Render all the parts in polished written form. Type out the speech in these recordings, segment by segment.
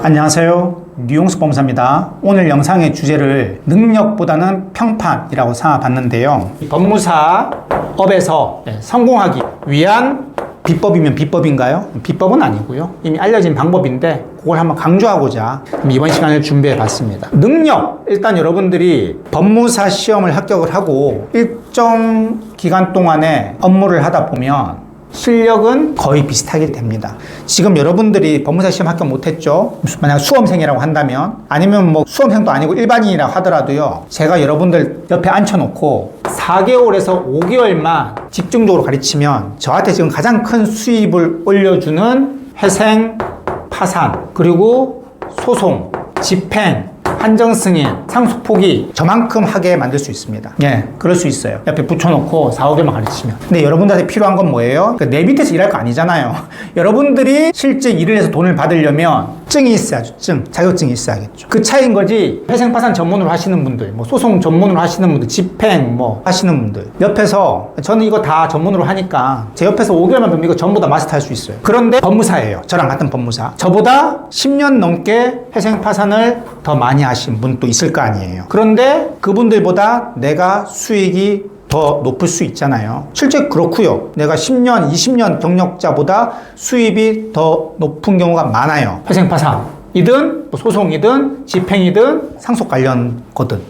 안녕하세요. 류용수 법무사입니다. 오늘 영상의 주제를 능력보다는 평판이라고 삼아봤는데요. 법무사업에서 성공하기 위한 비법이면 비법인가요? 비법은 아니고요. 이미 알려진 방법인데 그걸 한번 강조하고자 이번 시간을 준비해봤습니다. 능력! 일단 여러분들이 법무사 시험을 합격을 하고 일정 기간 동안에 업무를 하다 보면 실력은 거의 비슷하게 됩니다. 지금 여러분들이 법무사 시험 합격 못했죠? 만약 수험생이라고 한다면, 아니면 뭐 수험생도 아니고 일반인이라고 하더라도요, 제가 여러분들 옆에 앉혀놓고 4개월에서 5개월만 집중적으로 가르치면 저한테 지금 가장 큰 수입을 올려주는 회생, 파산, 그리고 소송, 집행, 한정승인, 상속포기 저만큼 하게 만들 수 있습니다. 예, 그럴 수 있어요. 옆에 붙여놓고 4, 5개만 가르치면. 근데 여러분들한테 필요한 건 뭐예요? 그러니까 내 밑에서 일할 거 아니잖아요. 여러분들이 실제 일을 해서 돈을 받으려면 증이 있어야죠. 자격증이 있어야겠죠. 그 차이인 거지. 회생파산 전문으로 하시는 분들, 뭐 소송 전문으로 하시는 분들, 집행 뭐 하시는 분들 옆에서 저는 이거 다 전문으로 하니까 제 옆에서 5개월만 배우면 이거 전부 다 마스터할 수 있어요. 그런데 법무사예요. 저랑 같은 법무사. 저보다 10년 넘게 회생파산을 더 많이 하신 분도 있을 거 아니에요. 그런데 그분들보다 내가 수익이 더 높을 수 있잖아요. 실제 그렇고요. 내가 10년, 20년 경력자보다 수입이 더 높은 경우가 많아요. 회생파산이든 소송이든 집행이든 상속 관련 거든.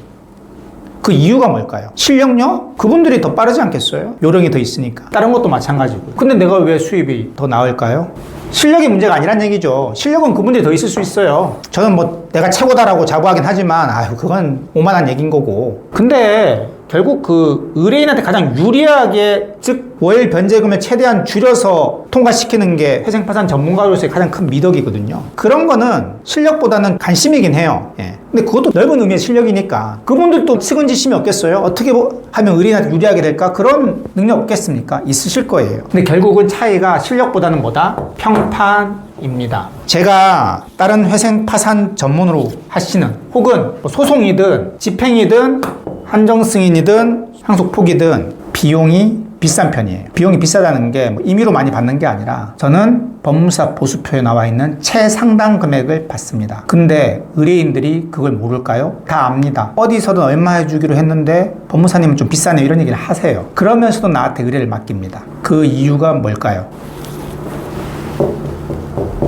그 이유가 뭘까요? 실력요? 그분들이 더 빠르지 않겠어요? 요령이 더 있으니까. 다른 것도 마찬가지고. 근데 내가 왜 수입이 더 나을까요? 실력이 문제가 아니란 얘기죠. 실력은 그분들이 더 있을 수 있어요. 저는 뭐 내가 최고다라고 자부하긴 하지만 그건 오만한 얘기인 거고. 근데 결국 그 의뢰인한테 가장 유리하게, 즉 월 변제금을 최대한 줄여서 통과시키는 게 회생파산 전문가로서의 가장 큰 미덕이거든요. 그런 거는 실력보다는 관심이긴 해요. 예. 근데 그것도 넓은 의미의 실력이니까 그분들도 측은지심이 없겠어요? 어떻게 하면 의뢰인한테 유리하게 될까? 그런 능력 없겠습니까? 있으실 거예요. 근데 결국은 차이가 실력보다는 뭐다? 평판입니다. 제가 다른 회생파산 전문으로 하시는, 혹은 뭐 소송이든 집행이든 한정승인이든 상속포기든 비용이 비싼 편이에요. 비용이 비싸다는 게 뭐 임의로 많이 받는 게 아니라 저는 법무사 보수표에 나와 있는 최상당 금액을 받습니다. 근데 의뢰인들이 그걸 모를까요? 다 압니다. 어디서든 얼마 해주기로 했는데 법무사님은 좀 비싸네요, 이런 얘기를 하세요. 그러면서도 나한테 의뢰를 맡깁니다. 그 이유가 뭘까요?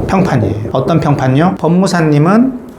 평판이에요. 어떤 평판요?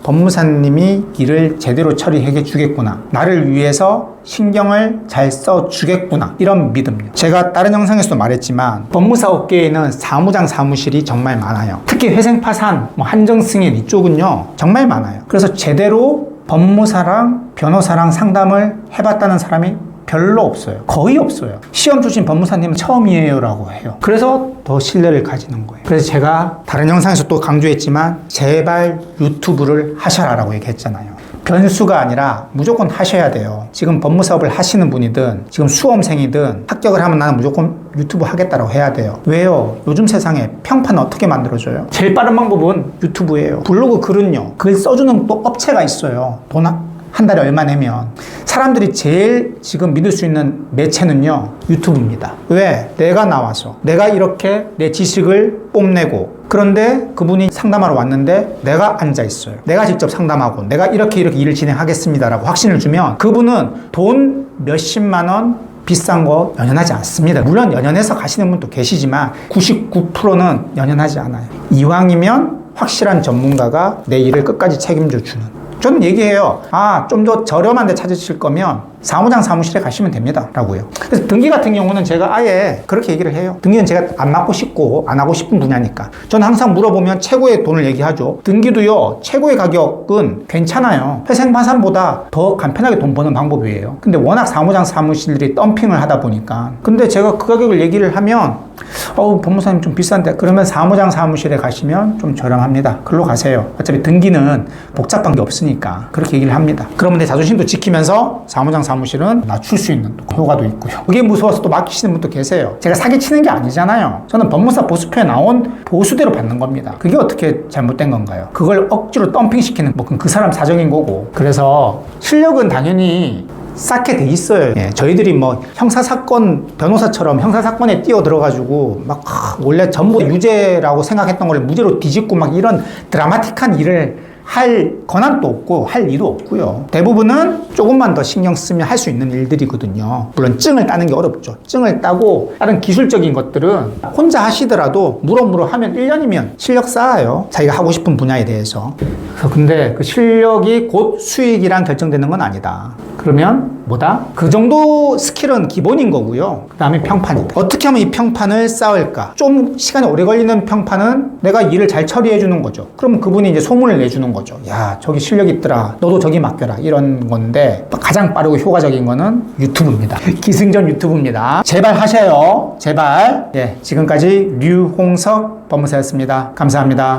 법무사님이 일을 제대로 처리해 주겠구나. 나를 위해서 신경을 잘 써주겠구나. 이런 믿음. 제가 다른 영상에서도 말했지만 법무사 업계에는 사무장 사무실이 정말 많아요. 특히 회생파산, 한정승인 이쪽은요 정말 많아요. 그래서 제대로 법무사랑 변호사랑 상담을 해봤다는 사람이 별로 없어요. 거의 없어요. 시험 출신 법무사님은 처음이에요 라고 해요. 그래서 더 신뢰를 가지는 거예요. 그래서 제가 다른 영상에서 또 강조했지만 제발 유튜브를 하셔라 라고 얘기했잖아요. 변수가 아니라 무조건 하셔야 돼요. 지금 법무사업을 하시는 분이든 지금 수험생이든 합격을 하면 나는 무조건 유튜브 하겠다라고 해야 돼요. 왜요? 요즘 세상에 평판 어떻게 만들어줘요? 제일 빠른 방법은 유튜브예요. 블로그 글은요, 글 써주는 또 업체가 있어요. 돈 한 달에 얼마 내면. 사람들이 제일 지금 믿을 수 있는 매체는요 유튜브입니다. 왜? 내가 나와서 내가 이렇게 내 지식을 뽐내고, 그런데 그분이 상담하러 왔는데 내가 앉아 있어요. 내가 직접 상담하고 내가 이렇게 일을 진행하겠습니다라고 확신을 주면 그분은 돈 몇십만 원 비싼 거 연연하지 않습니다. 물론 연연해서 가시는 분도 계시지만 99%는 연연하지 않아요. 이왕이면 확실한 전문가가 내 일을 끝까지 책임져 주는. 저는 얘기해요. 좀 더 저렴한 데 찾으실 거면 사무장 사무실에 가시면 됩니다 라고요. 그래서 등기 같은 경우는 제가 아예 그렇게 얘기를 해요. 등기는 제가 안 맡고 싶고 안 하고 싶은 분야니까. 저는 항상 물어보면 최고의 돈을 얘기하죠. 등기도요 최고의 가격은 괜찮아요. 회생파산보다 더 간편하게 돈 버는 방법이에요. 근데 워낙 사무장 사무실들이 덤핑을 하다 보니까. 근데 제가 그 가격을 얘기를 하면 법무사님 좀 비싼데, 그러면 사무장 사무실에 가시면 좀 저렴합니다. 글로 가세요. 어차피 등기는 복잡한 게 없으니까. 그렇게 얘기를 합니다. 그러면 내 자존심도 지키면서 사무장 사무실은 낮출 수 있는 효과도 있고요. 그게 무서워서 또 맡기시는 분도 계세요. 제가 사기치는 게 아니잖아요. 저는 법무사 보수표에 나온 보수대로 받는 겁니다. 그게 어떻게 잘못된 건가요? 그걸 억지로 덤핑시키는 그 사람 사정인 거고. 그래서 실력은 당연히 쌓게 돼 있어요. 예, 저희들이 뭐 형사사건 변호사처럼 형사사건에 뛰어들어가지고 막 원래 전부 유죄라고 생각했던 걸 무죄로 뒤집고 막 이런 드라마틱한 일을 할 권한도 없고 할 일도 없고요. 대부분은 조금만 더 신경 쓰면 할 수 있는 일들이거든요. 물론 증을 따는 게 어렵죠. 증을 따고 다른 기술적인 것들은 혼자 하시더라도 무럭무럭 하면 1년이면 실력 쌓아요. 자기가 하고 싶은 분야에 대해서. 그래서 근데 그 실력이 곧 수익이랑 결정되는 건 아니다. 그러면 뭐다? 그 정도 스킬은 기본인 거고요. 그 다음에 평판이다. 어떻게 하면 이 평판을 쌓을까? 좀 시간이 오래 걸리는 평판은 내가 일을 잘 처리해 주는 거죠. 그럼 그분이 이제 소문을 내주는 거죠. 야, 저기 실력 있더라. 너도 저기 맡겨라. 이런 건데 가장 빠르고 효과적인 거는 유튜브입니다. 기승전 유튜브입니다. 제발 하셔요. 제발. 예, 지금까지 류홍석 법무사였습니다. 감사합니다.